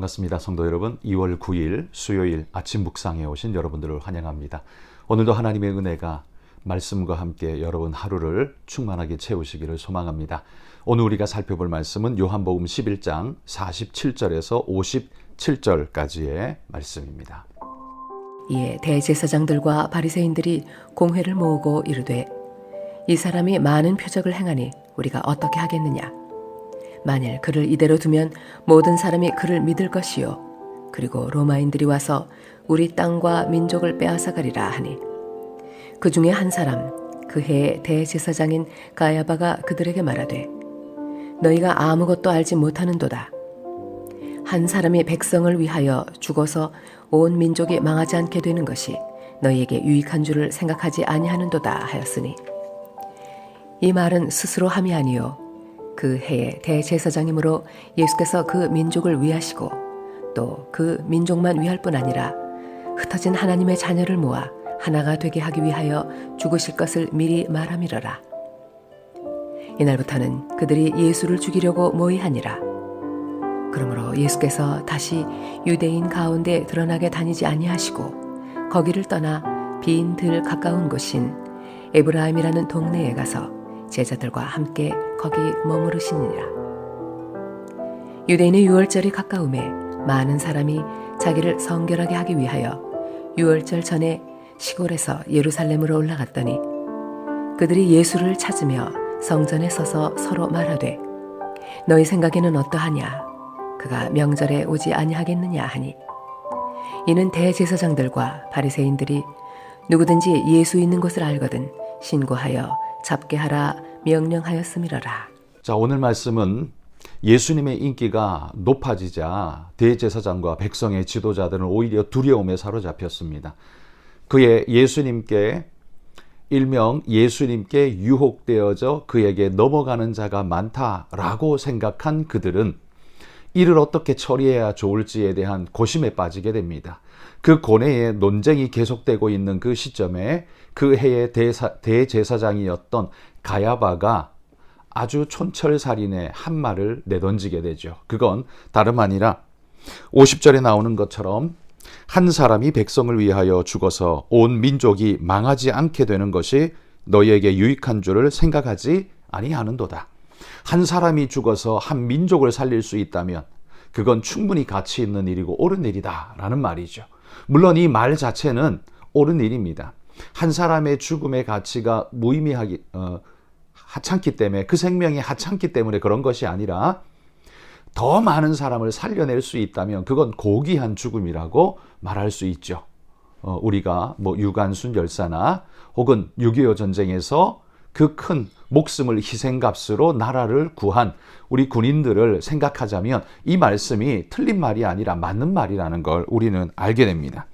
반갑습니다. 성도 여러분, 2월 9일 수요일 아침 묵상에 오신 여러분들을 환영합니다. 오늘도 하나님의 은혜가 말씀과 함께 여러분 하루를 충만하게 채우시기를 소망합니다. 오늘 우리가 살펴볼 말씀은 요한복음 11장 47절에서 57절까지의 말씀입니다. 이에 대제사장들과 바리새인들이 공회를 모으고 이르되 이 사람이 많은 표적을 행하니 우리가 어떻게 하겠느냐. 만일 그를 이대로 두면 모든 사람이 그를 믿을 것이요 그리고 로마인들이 와서 우리 땅과 민족을 빼앗아가리라 하니 그 중에 한 사람 그 해의 대제사장인 가야바가 그들에게 말하되 너희가 아무것도 알지 못하는도다. 한 사람이 백성을 위하여 죽어서 온 민족이 망하지 않게 되는 것이 너희에게 유익한 줄을 생각하지 아니하는도다 하였으니 이 말은 스스로 함이 아니요 그 해의 대제사장이므로 예수께서 그 민족을 위하시고 또 그 민족만 위할 뿐 아니라 흩어진 하나님의 자녀를 모아 하나가 되게 하기 위하여 죽으실 것을 미리 말함이러라. 이날부터는 그들이 예수를 죽이려고 모의하니라. 그러므로 예수께서 다시 유대인 가운데 드러나게 다니지 아니하시고 거기를 떠나 빈 들 가까운 곳인 에브라임이라는 동네에 가서 제자들과 함께 거기 머무르시니라. 유대인의 유월절이 가까움에 많은 사람이 자기를 성결하게 하기 위하여 유월절 전에 시골에서 예루살렘으로 올라갔더니 그들이 예수를 찾으며 성전에 서서 서로 말하되 너희 생각에는 어떠하냐. 그가 명절에 오지 아니하겠느냐 하니 이는 대제사장들과 바리새인들이 누구든지 예수 있는 곳을 알거든 신고하여 잡게 하라 명령하였음이러라. 자, 오늘 말씀은 예수님의 인기가 높아지자 대제사장과 백성의 지도자들은 오히려 두려움에 사로잡혔습니다. 그의 예수님께 일명 예수님께 유혹되어져 그에게 넘어가는 자가 많다라고 생각한 그들은 이를 어떻게 처리해야 좋을지에 대한 고심에 빠지게 됩니다. 그 고뇌의 논쟁이 계속되고 있는 그 시점에 그 해의 대제사장이었던 가야바가 아주 촌철살인의 한 말을 내던지게 되죠. 그건 다름 아니라 50절에 나오는 것처럼 한 사람이 백성을 위하여 죽어서 온 민족이 망하지 않게 되는 것이 너희에게 유익한 줄을 생각하지 아니하는도다. 한 사람이 죽어서 한 민족을 살릴 수 있다면 그건 충분히 가치 있는 일이고 옳은 일이다 라는 말이죠. 물론 이 말 자체는 옳은 일입니다. 한 사람의 죽음의 가치가 무의미하기 하찮기 때문에 그 생명이 하찮기 때문에 그런 것이 아니라 더 많은 사람을 살려낼 수 있다면 그건 고귀한 죽음이라고 말할 수 있죠. 우리가 유관순 열사나 혹은 6.25 전쟁에서 그 큰 목숨을 희생값으로 나라를 구한 우리 군인들을 생각하자면 이 말씀이 틀린 말이 아니라 맞는 말이라는 걸 우리는 알게 됩니다.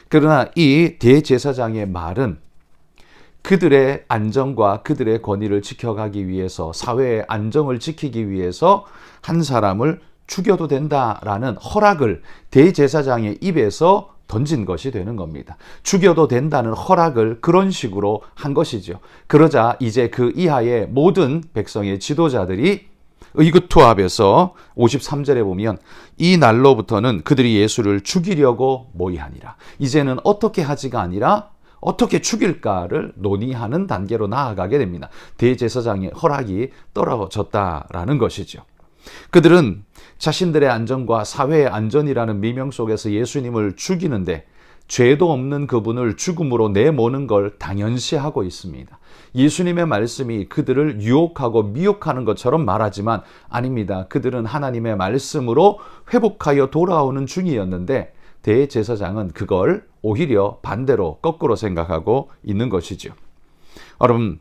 그러나 이 대제사장의 말은 그들의 안정과 그들의 권위를 지켜가기 위해서 사회의 안정을 지키기 위해서 한 사람을 죽여도 된다라는 허락을 대제사장의 입에서 던진 것이 되는 겁니다. 죽여도 된다는 허락을 그런 식으로 한 것이죠. 그러자 이제 그 이하의 모든 백성의 지도자들이 의긋투합해서 53절에 보면 이 날로부터는 그들이 예수를 죽이려고 모의하니라. 이제는 어떻게 하지가 아니라 어떻게 죽일까를 논의하는 단계로 나아가게 됩니다. 대제사장의 허락이 떨어졌다라는 것이죠. 그들은 자신들의 안전과 사회의 안전이라는 미명 속에서 예수님을 죽이는데 죄도 없는 그분을 죽음으로 내모는 걸 당연시하고 있습니다. 예수님의 말씀이 그들을 유혹하고 미혹하는 것처럼 말하지만 아닙니다. 그들은 하나님의 말씀으로 회복하여 돌아오는 중이었는데 대제사장은 그걸 오히려 반대로 거꾸로 생각하고 있는 것이죠. 여러분,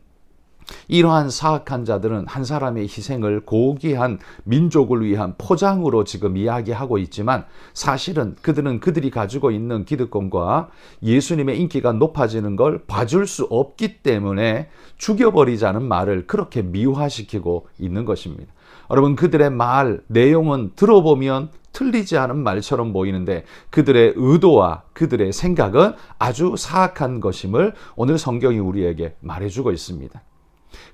이러한 사악한 자들은 한 사람의 희생을 고귀한 민족을 위한 포장으로 지금 이야기하고 있지만 사실은 그들은 그들이 가지고 있는 기득권과 예수님의 인기가 높아지는 걸 봐줄 수 없기 때문에 죽여버리자는 말을 그렇게 미화시키고 있는 것입니다. 여러분, 그들의 말 내용은 들어보면 틀리지 않은 말처럼 보이는데 그들의 의도와 그들의 생각은 아주 사악한 것임을 오늘 성경이 우리에게 말해주고 있습니다.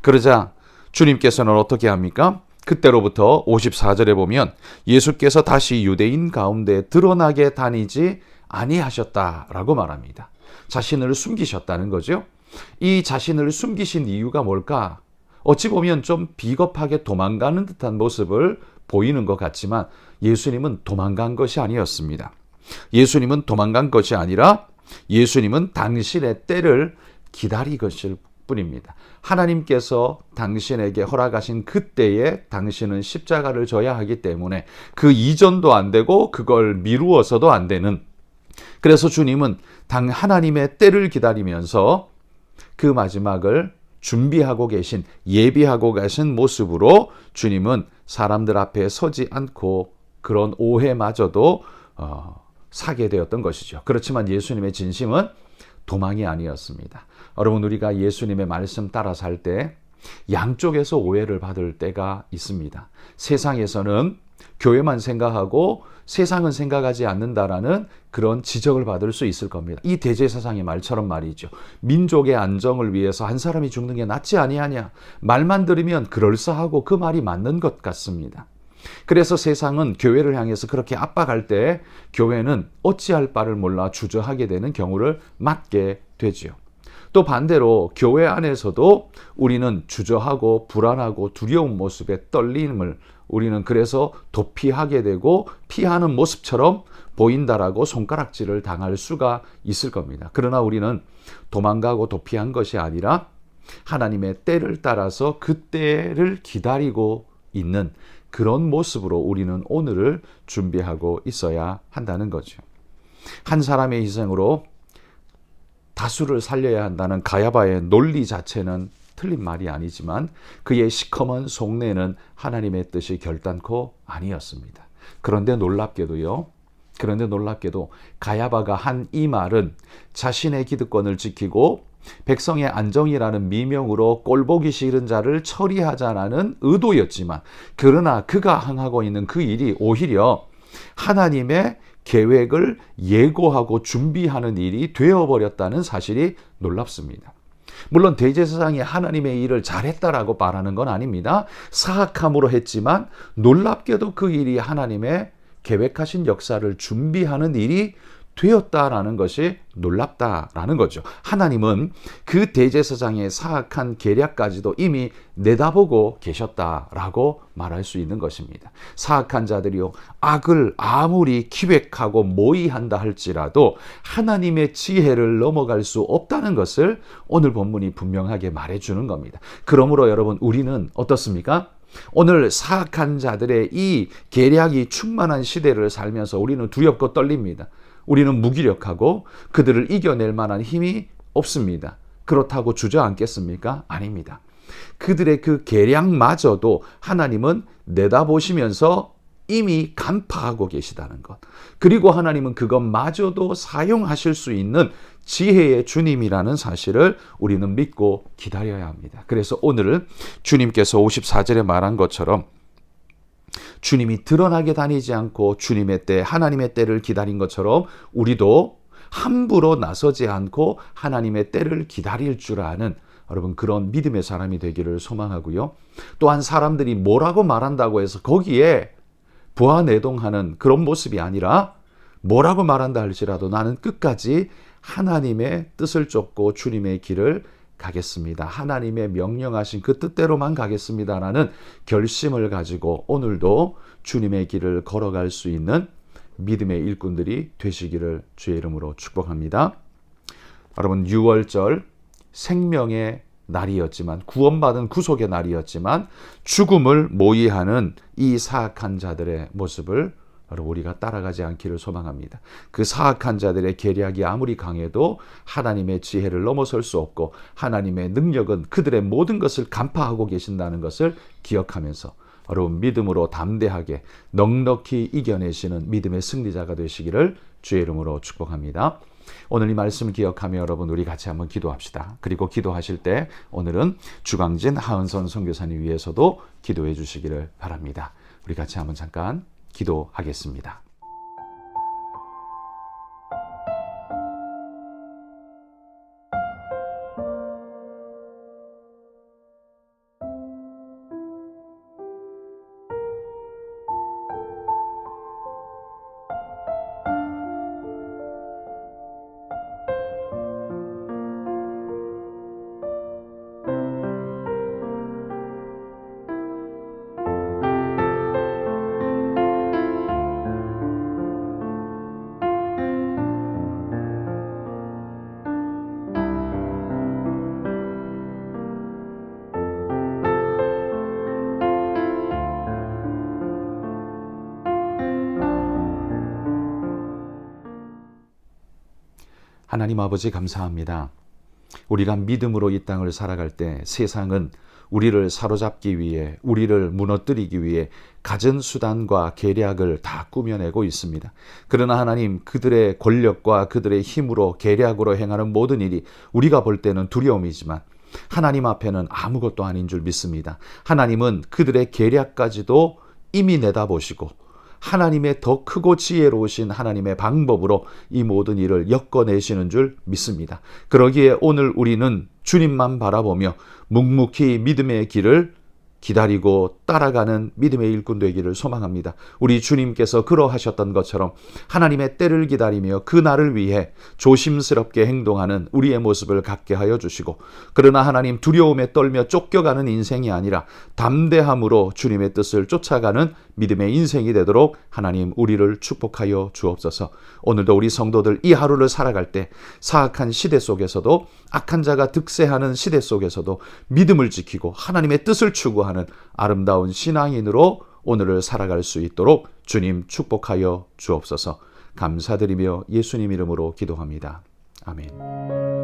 그러자 주님께서는 어떻게 합니까? 그때로부터 54절에 보면 예수께서 다시 유대인 가운데 드러나게 다니지 아니하셨다라고 말합니다. 자신을 숨기셨다는 거죠. 이 자신을 숨기신 이유가 뭘까? 어찌 보면 좀 비겁하게 도망가는 듯한 모습을 보이는 것 같지만 예수님은 도망간 것이 아니었습니다. 예수님은 도망간 것이 아니라 예수님은 당신의 때를 기다리실 뿐입니다. 하나님께서 당신에게 허락하신 그때에 당신은 십자가를 져야 하기 때문에 그 이전도 안 되고 그걸 미루어서도 안 되는, 그래서 주님은 하나님의 때를 기다리면서 그 마지막을 준비하고 계신, 예비하고 계신 모습으로 주님은 사람들 앞에 서지 않고 그런 오해마저도 사게 되었던 것이죠. 그렇지만 예수님의 진심은 도망이 아니었습니다. 여러분, 우리가 예수님의 말씀 따라 살 때 양쪽에서 오해를 받을 때가 있습니다. 세상에서는 교회만 생각하고 세상은 생각하지 않는다라는 그런 지적을 받을 수 있을 겁니다. 이 대제사장의 말처럼 말이죠. 민족의 안정을 위해서 한 사람이 죽는 게 낫지 아니하냐. 말만 들으면 그럴싸하고 그 말이 맞는 것 같습니다. 그래서 세상은 교회를 향해서 그렇게 압박할 때 교회는 어찌할 바를 몰라 주저하게 되는 경우를 맞게 되지요. 또 반대로 교회 안에서도 우리는 주저하고 불안하고 두려운 모습에 떨림을 우리는 그래서 도피하게 되고 피하는 모습처럼 보인다라고 손가락질을 당할 수가 있을 겁니다. 그러나 우리는 도망가고 도피한 것이 아니라 하나님의 때를 따라서 그 때를 기다리고 있는 그런 모습으로 우리는 오늘을 준비하고 있어야 한다는 거죠. 한 사람의 희생으로 다수를 살려야 한다는 가야바의 논리 자체는 틀린 말이 아니지만 그의 시커먼 속내는 하나님의 뜻이 결단코 아니었습니다. 그런데 놀랍게도 가야바가 한 이 말은 자신의 기득권을 지키고 백성의 안정이라는 미명으로 꼴보기 싫은 자를 처리하자라는 의도였지만, 그러나 그가 행하고 있는 그 일이 오히려 하나님의 계획을 예고하고 준비하는 일이 되어버렸다는 사실이 놀랍습니다. 물론 대제사장이 하나님의 일을 잘했다라고 말하는 건 아닙니다. 사악함으로 했지만 놀랍게도 그 일이 하나님의 계획하신 역사를 준비하는 일이 되었다라는 것이 놀랍다라는 거죠. 하나님은 그 대제사장의 사악한 계략까지도 이미 내다보고 계셨다라고 말할 수 있는 것입니다. 사악한 자들이요, 악을 아무리 기획하고 모의한다 할지라도 하나님의 지혜를 넘어갈 수 없다는 것을 오늘 본문이 분명하게 말해주는 겁니다. 그러므로 여러분, 우리는 어떻습니까? 오늘 사악한 자들의 이 계략이 충만한 시대를 살면서 우리는 두렵고 떨립니다. 우리는 무기력하고 그들을 이겨낼 만한 힘이 없습니다. 그렇다고 주저앉겠습니까? 아닙니다. 그들의 그 계략마저도 하나님은 내다보시면서 이미 간파하고 계시다는 것. 그리고 하나님은 그것마저도 사용하실 수 있는 지혜의 주님이라는 사실을 우리는 믿고 기다려야 합니다. 그래서 오늘 주님께서 54절에 말한 것처럼 주님이 드러나게 다니지 않고 주님의 때, 하나님의 때를 기다린 것처럼 우리도 함부로 나서지 않고 하나님의 때를 기다릴 줄 아는 여러분 그런 믿음의 사람이 되기를 소망하고요. 또한 사람들이 뭐라고 말한다고 해서 거기에 부하내동하는 그런 모습이 아니라 뭐라고 말한다 할지라도 나는 끝까지 하나님의 뜻을 쫓고 주님의 길을 가겠습니다. 하나님의 명령하신 그 뜻대로만 가겠습니다라는 결심을 가지고 오늘도 주님의 길을 걸어갈 수 있는 믿음의 일꾼들이 되시기를 주의 이름으로 축복합니다. 여러분, 6월절 생명의 날이었지만, 구원받은 구속의 날이었지만 죽음을 모의하는 이 사악한 자들의 모습을 우리가 따라가지 않기를 소망합니다. 그 사악한 자들의 계략이 아무리 강해도 하나님의 지혜를 넘어설 수 없고 하나님의 능력은 그들의 모든 것을 간파하고 계신다는 것을 기억하면서 여러분 믿음으로 담대하게 넉넉히 이겨내시는 믿음의 승리자가 되시기를 주의 이름으로 축복합니다. 오늘 이 말씀을 기억하며 여러분 우리 같이 한번 기도합시다. 그리고 기도하실 때 오늘은 주광진 하은선 선교사님 위해서도 기도해 주시기를 바랍니다. 우리 같이 한번 잠깐 기도하겠습니다. 하나님 아버지 감사합니다. 우리가 믿음으로 이 땅을 살아갈 때 세상은 우리를 사로잡기 위해, 우리를 무너뜨리기 위해 갖은 수단과 계략을 다 꾸며내고 있습니다. 그러나 하나님, 그들의 권력과 그들의 힘으로 계략으로 행하는 모든 일이 우리가 볼 때는 두려움이지만 하나님 앞에는 아무것도 아닌 줄 믿습니다. 하나님은 그들의 계략까지도 이미 내다보시고 하나님의 더 크고 지혜로우신 하나님의 방법으로 이 모든 일을 엮어내시는 줄 믿습니다. 그러기에 오늘 우리는 주님만 바라보며 묵묵히 믿음의 길을 기다리고 따라가는 믿음의 일꾼 되기를 소망합니다. 우리 주님께서 그러하셨던 것처럼 하나님의 때를 기다리며 그 날을 위해 조심스럽게 행동하는 우리의 모습을 갖게 하여 주시고, 그러나 하나님, 두려움에 떨며 쫓겨가는 인생이 아니라 담대함으로 주님의 뜻을 쫓아가는 믿음의 인생이 되도록 하나님 우리를 축복하여 주옵소서. 오늘도 우리 성도들 이 하루를 살아갈 때 사악한 시대 속에서도, 악한 자가 득세하는 시대 속에서도 믿음을 지키고 하나님의 뜻을 추구하는 아름다운 신앙인으로 오늘을 살아갈 수 있도록 주님 축복하여 주옵소서. 감사드리며 예수님 이름으로 기도합니다. 아멘.